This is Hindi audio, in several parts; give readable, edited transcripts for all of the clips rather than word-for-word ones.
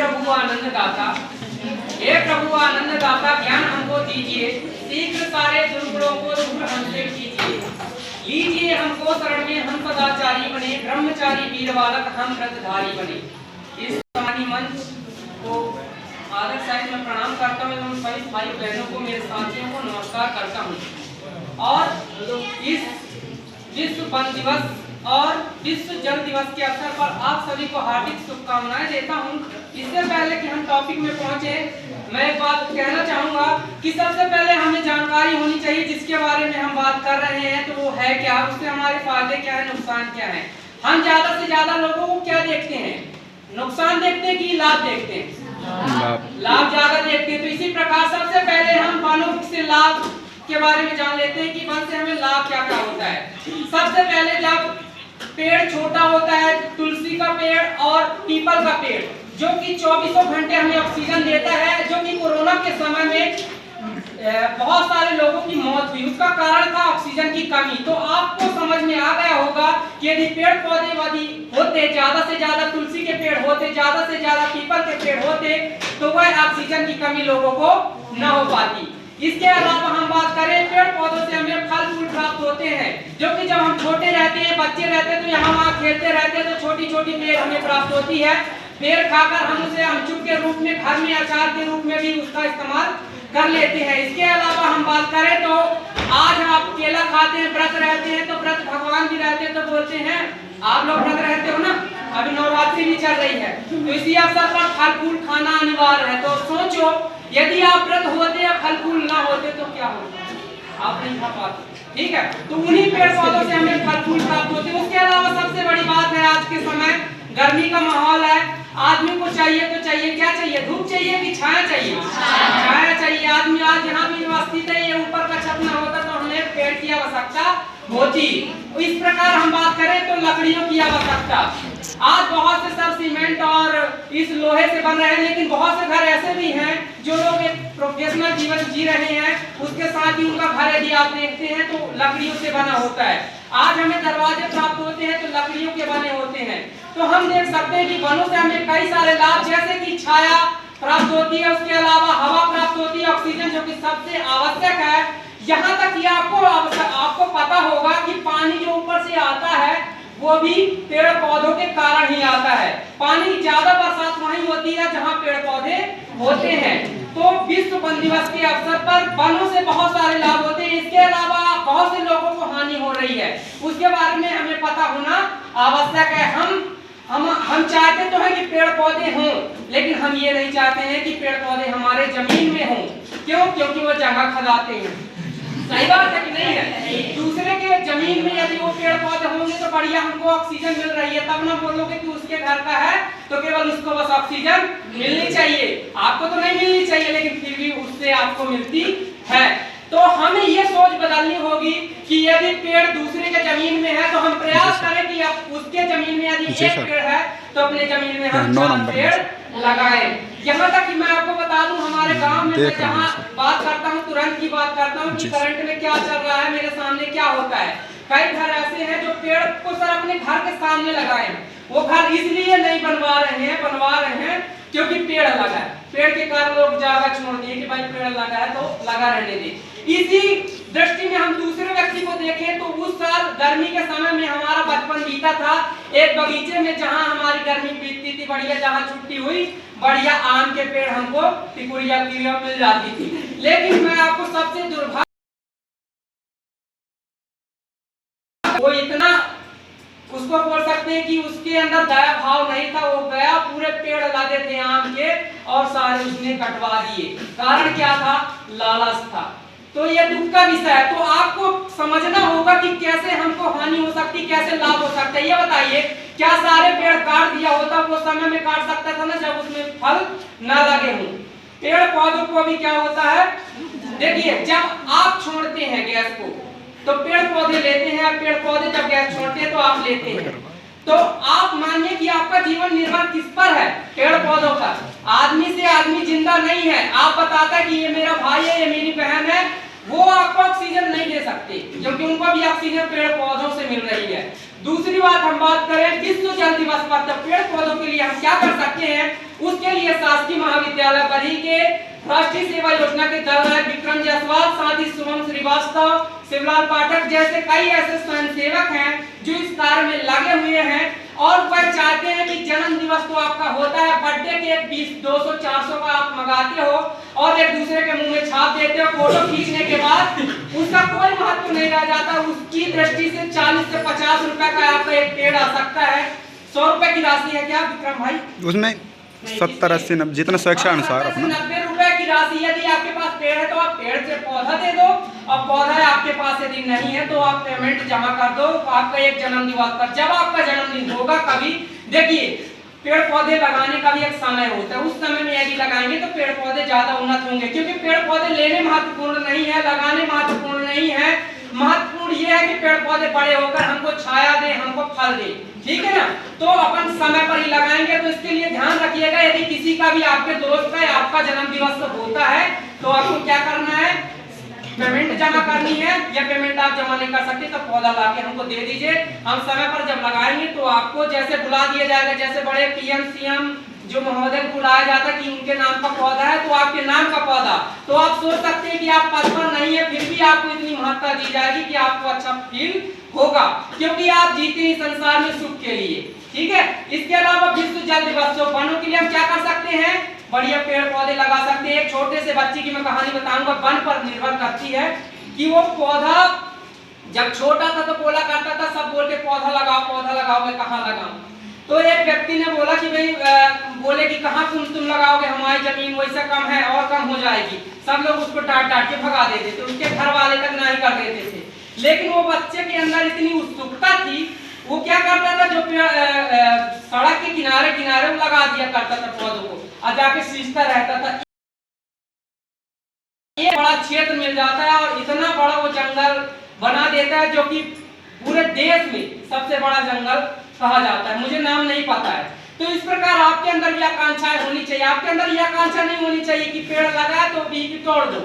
प्रभु आनंद दाता, हे प्रभु आनंद दाता ज्ञान हमको दीजिए, शीघ्र सारे दुर्गुणों को दूर हमसे कीजिए। लीजिए हमको शरण में, हम सदाचारी बने, ब्रह्मचारी वीर बालक हम व्रतधारी बने। इस कहानी मंच को आदर साहिब में प्रणाम करता हूँ एवं सभी भाई बहनों को, मेरे साथियों को नमस्कार करता हूँ। और इस विश्व वन दिवस और विश्व जल दिवस के अवसर पर आप सभी को हार्दिक शुभकामनाएं देता हूं। इससे पहले कि हम टॉपिक में पहुंचे, मैं एक बात कहना चाहूंगा कि सबसे पहले हमें जानकारी होनी चाहिए जिसके बारे में हम बात कर रहे हैं, तो वो है क्या, उससे हमारे फायदे क्या है, नुकसान क्या है। हम ज्यादा से ज्यादा लोगों को क्या देखते हैं, नुकसान देखते हैं कि लाभ देखते हैं? लाभ ज्यादा देखते हैं। तो इसी प्रकार सबसे पहले हम वनों से लाभ के बारे में जान लेते हैं कि वन से हमें लाभ क्या क्या होता है। सबसे पहले जब पेड़ छोटा होता है, तुलसी का पेड़ और पीपल का पेड़, जो कि 24 घंटे हमें ऑक्सीजन देता है, जो कि कोरोना के समय में बहुत सारे लोगों की मौत हुई, उसका कारण था ऑक्सीजन की कमी। तो आपको समझ में आ गया होगा कि यदि पेड़ पौधे होते, ज्यादा से ज्यादा तुलसी के पेड़ होते, ज्यादा से ज्यादा पीपल के पेड़ होते, तो वह ऑक्सीजन की कमी लोगों को न हो पाती। इसके अलावा हम बात करें, पेड़ पौधों से हमें फल फूल प्राप्त होते हैं, जो कि जब हम छोटे रहते हैं, बच्चे रहते हैं, तो यहाँ वहाँ खेलते रहते हैं, तो छोटी छोटी बेर हमें प्राप्त होती है। बेर खाकर हम उसे अमचूर के रूप में, घर में अचार के रूप में भी उसका इस्तेमाल कर लेते हैं। इसके अलावा हम बात करें तो आज आप केला खाते हैं, व्रत रहते हैं, तो व्रत भगवान भी रहते हैं, तो बोलते हैं आप लोग व्रत रहते हो ना, अभी नवरात्रि भी चल रही है, तो इसी अवसर पर फल फूल खाना अनिवार्य है। तो सोचो यदि आप व्रत होते या फल फूल ना होते तो क्या होता, आप नहीं खा पाते। ठीक है, तो उन्हीं पेड़ पौधों से हमें फल फूल प्राप्त होते हैं। उसके अलावा सबसे बड़ी बात है, आज के समय गर्मी का माहौल है, आदमी को चाहिए तो चाहिए क्या चाहिए, धूप चाहिए कि छाया चाहिए? छाया चाहिए। आदमी आज यहाँ भी स्थित है, ये ऊपर का छत ना होता तो हमें पेड़ की आवश्यकता होती। इस प्रकार हम बात करें तो लकड़ियों की आवश्यकता, आज बहुत से सब सीमेंट और इस लोहे से बन रहे हैं, लेकिन बहुत से घर ऐसे भी हैं जो लोग एक प्रोफेशनल जीवन जी रहे हैं, उसके साथ ही उनका घर यदि आप देखते हैं तो लकड़ियों से बना होता है। आज हमें दरवाजे प्राप्त होते हैं तो लकड़ियों के बने होते हैं। तो हम देख सकते हैं कि वनों से हमें कई सारे लाभ, जैसे कि छाया प्राप्त होती है, उसके अलावा हवा प्राप्त होती है, ऑक्सीजन जो कि सबसे आवश्यक है। यहाँ तक कि आपको पता होगा कि पानी जो ऊपर से आता है वो भी पेड़ पौधों के कारण ही आता है। पानी ज्यादा बरसात वहीं होती है जहाँ पेड़ पौधे होते हैं। तो विश्व वन दिवस के अवसर पर वनों से बहुत सारे लाभ होते हैं। इसके अलावा बहुत से लोगों को हानि हो रही है, उसके बारे में हमें पता होना आवश्यक है। हम चाहते तो है कि पेड़ पौधे हों, लेकिन हम ये नहीं चाहते हैं कि पेड़ पौधे हमारे जमीन में हों। क्यों? क्योंकि वो जगह खदाते हैं। सही बात है कि नहीं है? दूसरे के जमीन में यदि वो पेड़ पौधे होंगे तो बढ़िया हमको ऑक्सीजन मिल रही है, तब ना बोलोगे कि उसके घर का है तो केवल उसको बस ऑक्सीजन मिलनी चाहिए। आपको तो नहीं मिलनी चाहिए, लेकिन फिर भी उससे आपको मिलती है। तो हमें ये सोच बदलनी होगी कि यदि पेड़ दूसरे के जमीन में है तो हम प्रयास करें कि अब उसके जमीन में यदि एक पेड़ है तो अपने जमीन में हम 4 पेड़ लगाएं। यहाँ तक कि मैं आपको बता दूं, हमारे गांव में मैं जहाँ बात करता हूँ, तुरंत की बात करता हूँ कि करंट में क्या चल रहा है, मेरे सामने क्या होता है। कई घर ऐसे हैं जो पेड़ को सर अपने घर के सामने लगाए हैं। वो घर इसलिए नहीं बनवा रहे हैं क्योंकि पेड़ लगा है। पेड़ के कारण लोग जगह छोड़ दिए कि भाई पेड़ लगा है तो लगा रहने दे। इसी दृष्टि में हम दूसरे व्यक्ति को देखें तो उस साल गर्मी के समय में हमारा बचपन बीता था एक बगीचे में, जहां हमारी गर्मी बीतती थी बढ़िया, जहां छुट्टी हुई बढ़िया आम के पेड़ हमको टिकुड़िया मिल जाती थी। लेकिन मैं आपको सबसे दुर्भाग्य, वो इतना उसको बोल सकते हैं कि उसके अंदर दया भाव नहीं था। वो गया, पूरे पेड़ लगे थे आम के और सारे उसने कटवा दिए। कारण क्या था? लालच था। तो ये दुख का विषय है। तो आपको समझना होगा कि कैसे हमको हानि हो सकती, कैसे लाभ हो सकता है। ये बताइए, क्या सारे पेड़ काट दिया होता वो समय में काट सकता था ना, जब उसमें फल न लगे हों। पेड़ पौधों को भी क्या होता है, देखिए जब आप छोड़ते हैं गैस को तो पेड़ पौधे लेते हैं, पेड़ पौधे जब गैस छोड़ते हैं तो आप लेते हैं। तो आप मानिए कि आपका जीवन निर्भर किस पर है? पेड़ पौधों पर। आदमी से आदमी जिंदा नहीं है। आप बताता है कि ये मेरा भाई है, ये मेरी बहन है, वो आपको ऑक्सीजन नहीं दे सकते क्योंकि उनको भी ऑक्सीजन पेड़ पौधों से मिल रही है। दूसरी बात हम बात करें विश्व जल दिवस पर, तो पेड़ पौधों के लिए हम क्या कर सकते सकते हैं, उसके लिए शासकीय महाविद्यालय बरही के राष्ट्रीय सेवा योजना के दल विक्रम जायसवाल, साथ ही शुभम श्रीवास्तव, शिवलाल पाठक जैसे कई ऐसे स्वयंसेवक हैं जो इस कार्य में लगे हुए हैं और वह चाहते हैं कि जन्म दिवस तो आपका होता है, बर्थडे केक 20, 200, 400 का आप मंगाते हो और एक दूसरे के मुंह में छाप देते हो, फोटो खींचने के बाद उसका कोई महत्व नहीं रह जाता। उसकी दृष्टि से 40 से 50 रुपए का आपका एक पेड़ आ सकता है। 100 रुपए की राशि है क्या विक्रम भाई? उसमें 70, 80, 90 जितना स्वेच्छा अनुसार अपना 90 रुपए की राशि यदि आपके पास पेड़ है तो आप पेड़ से पौधा दे दो, और पौधा आपके पास यदि नहीं है तो आप पेमेंट जमा कर दो आपका एक जन्म दिवस पर। जब आपका जन्मदिन होगा कभी, देखिए पेड़ पौधे लगाने का भी एक समय होता है, उस समय में यदि लगाएंगे तो पेड़ पौधे ज्यादा उन्नत होंगे, क्योंकि पेड़ पौधे लेने महत्वपूर्ण नहीं है, लगाने महत्वपूर्ण नहीं है। महत्वपूर्ण ये है कि पेड़ पौधे बड़े होकर हमको छाया दे, हमको फल दे, ठीक है ना। तो अपन समय पर ही लगाएंगे। तो इसके लिए ध्यान रखिएगा, यदि किसी का भी आपके दोस्त का या आपका जन्म दिवस होता है तो आपको क्या करना है, पेमेंट जमा करनी है, या पेमेंट आप जमा नहीं कर सकते तो पौधा लाके हमको दे दीजिए। हम समय पर जब लगाएंगे तो आपको जैसे बुला दिया जाएगा, जैसे बड़े पीएम सीएम जो महोदय को बुलाया जाता है कि उनके नाम का पौधा है तो आपके नाम का पौधा, तो आप सोच सकते हैं कि आप पद पर नहीं है फिर भी आपको इतनी महत्ता दी जाएगी कि आपको अच्छा फील होगा, क्योंकि आप जीते हैं संसार में सुख के लिए, ठीक है। इसके अलावा विश्व जल दिवस, वनों के लिए हम क्या कर सकते हैं, बढ़िया पेड़ पौधे लगा सकते हैं। एक छोटे से बच्चे की मैं कहानी बताऊंगा, वन पर निर्भर करती है कि वो पौधा जब छोटा था तो बोला करता था, सब बोल के पौधा लगाओ, मैं कहाँ लगाऊं। तो एक व्यक्ति ने बोला कि भाई बोले कि कहाँ तुम लगाओगे, हमारी जमीन वैसे कम है और कम हो जाएगी। सब लोग उसको डांट के भगा देते थे, उसके घर वाले तक नहीं कर देते थे, लेकिन वो बच्चे के अंदर इतनी उत्सुकता थी, वो क्या करता था, जो सड़क के किनारे किनारे लगा दिया करता था पौधों को और जाके सींचता रहता था। ये बड़ा क्षेत्र मिल जाता है और इतना बड़ा वो जंगल बना देता है जो कि पूरे देश में सबसे बड़ा जंगल कहा जाता है, मुझे नाम नहीं पता है। तो इस प्रकार आपके अंदर भी आकांक्षाएं होनी चाहिए। आपके अंदर यह आकांक्षा नहीं होनी चाहिए कि पेड़ लगा तो बीज तोड़ दो,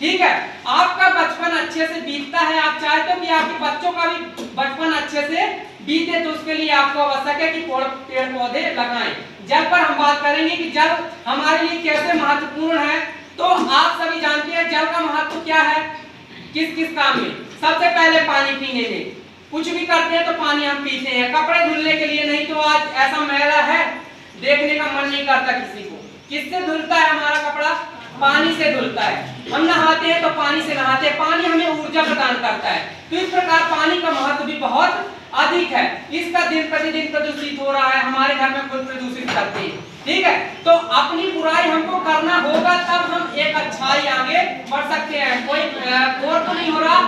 ठीक है। आपका बचपन अच्छे से बीतता है, आप चाहते हो कि आपके बच्चों का भी बचपन अच्छे से बीते, तो उसके लिए आपको आवश्यक है कि पेड़ पौधे लगाएं। जल पर हम बात करेंगे कि जल हमारे लिए कैसे महत्वपूर्ण है। तो आप सभी जानते हैं जल का महत्व क्या है, किस किस काम में। सबसे पहले पानी पीने में, कुछ भी करते हैं तो पानी हम पीते हैं, कपड़े धुलने के लिए नहीं तो आज ऐसा मैला है देखने का मन नहीं करता किसी को। किससे धुलता है हमारा कपड़ा, पानी से धुलता है। हम नहाते हैं तो पानी से नहाते हैं, पानी हमें ऊर्जा प्रदान करता है। तो इस प्रकार पानी का महत्व भी बहुत अधिक है। इसका दिन प्रतिदिन प्रदूषित हो रहा है, हमारे घर में खुद प्रदूषित करते हैं, ठीक है। तो अपनी बुराई हमको करना होगा, तब हम एक अच्छाई आगे बढ़ सकते हैं। कोई बोर तो नहीं हो रहा,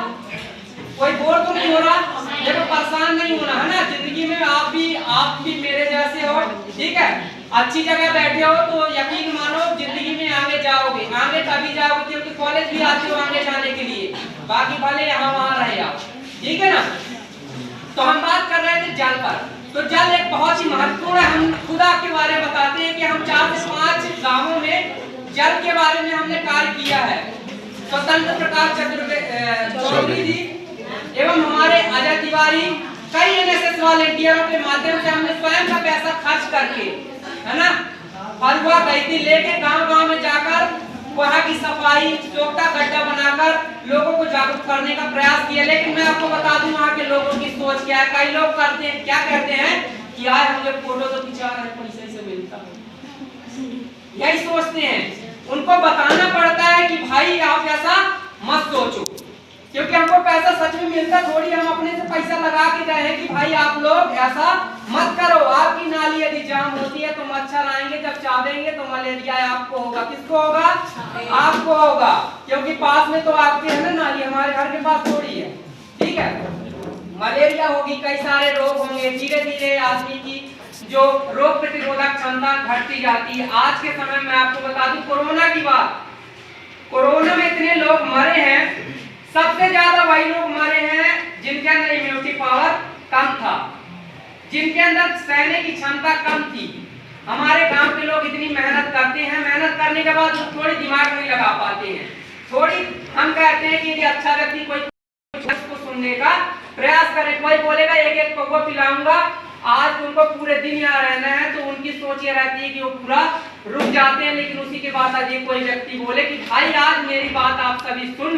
कोई बोर तो नहीं हो रहा, देखो परेशान नहीं होना है ना। जिंदगी में आप भी मेरे जैसे हो, ठीक है। अच्छी जगह बैठे हो तो यकीन मानो जिंदगी में आगे जाओगे। आगे तभी जाओगे क्योंकि कॉलेज भी आते हो आगे जाने के लिए, बाकी भले यहाँ वहाँ रहे आप, ठीक है ना। तो हम बात कर रहे थे जल पर। तो जल एक बहुत ही महत्वपूर्ण है। हम खुद आपके बारे में बताते हैं कि हम 4 से 5 गाँवों में जल के बारे में हमने कार्य किया है। स्वतंत्र प्रकाश चौधरी जी एवं हमारे अजय तिवारी, कई एनएसएस वॉलंटियरों के माध्यम से हमने स्वयं का पैसा खर्च करके, है ना, फरुआ गई लेके गांव-गांव में जाकर वहां की सफाई, चौका गड्ढा बनाकर लोगों को जागरूक करने का प्रयास किया। लेकिन मैं आपको बता दूं वहां के लोगों की सोच क्या है। कई लोग करते हैं, क्या कहते हैं कि यार हम लोग फोटो तो खिंचा रहे हैं, पैसे से मिलता, यही सोचते हैं। उनको बताना पड़ता है कि भाई आप ऐसा मत सोचो, क्योंकि हमको पैसा सच में मिलता थोड़ी, हम अपने से पैसा लगा के गए हैं कि भाई आप लोग ऐसा मत करो। आपकी नाली यदि जाम होती है तो मच्छर आएंगे, जब चावेंगे तो मलेरिया आपको होगा। किसको होगा? आपको होगा, क्योंकि पास में तो आपके है ना नाली, हमारे घर के पास थोड़ी है, ठीक है। मलेरिया होगी, कई सारे रोग होंगे, धीरे धीरे आदमी की जो रोग प्रतिरोधक क्षमता घटती जाती है। आज के समय में आपको बता दूं कोरोना की बात, कोरोना में इतने लोग मरे हैं, सबसे ज्यादा वही लोग मरे हैं जिनके अंदर इम्यूनिटी पावर कम था, जिनके अंदर सहने की क्षमता कम थी। हमारे गांव के लोग इतनी मेहनत करते हैं, मेहनत करने के बाद थोड़ी दिमाग नहीं लगा पाते हैं। थोड़ी हम कहते हैं कि यदि अच्छा व्यक्ति कोई को सुनने का प्रयास करे, कोई बोलेगा एक एक पौवा पिलाऊंगा आज उनको पूरे दिन यहाँ रहना है तो उनकी सोच ये रहती है कि वो पूरा रुक जाते हैं, लेकिन उसी के बाद आज ये कोई व्यक्ति बोले कि भाई आज मेरी बात आप सभी सुन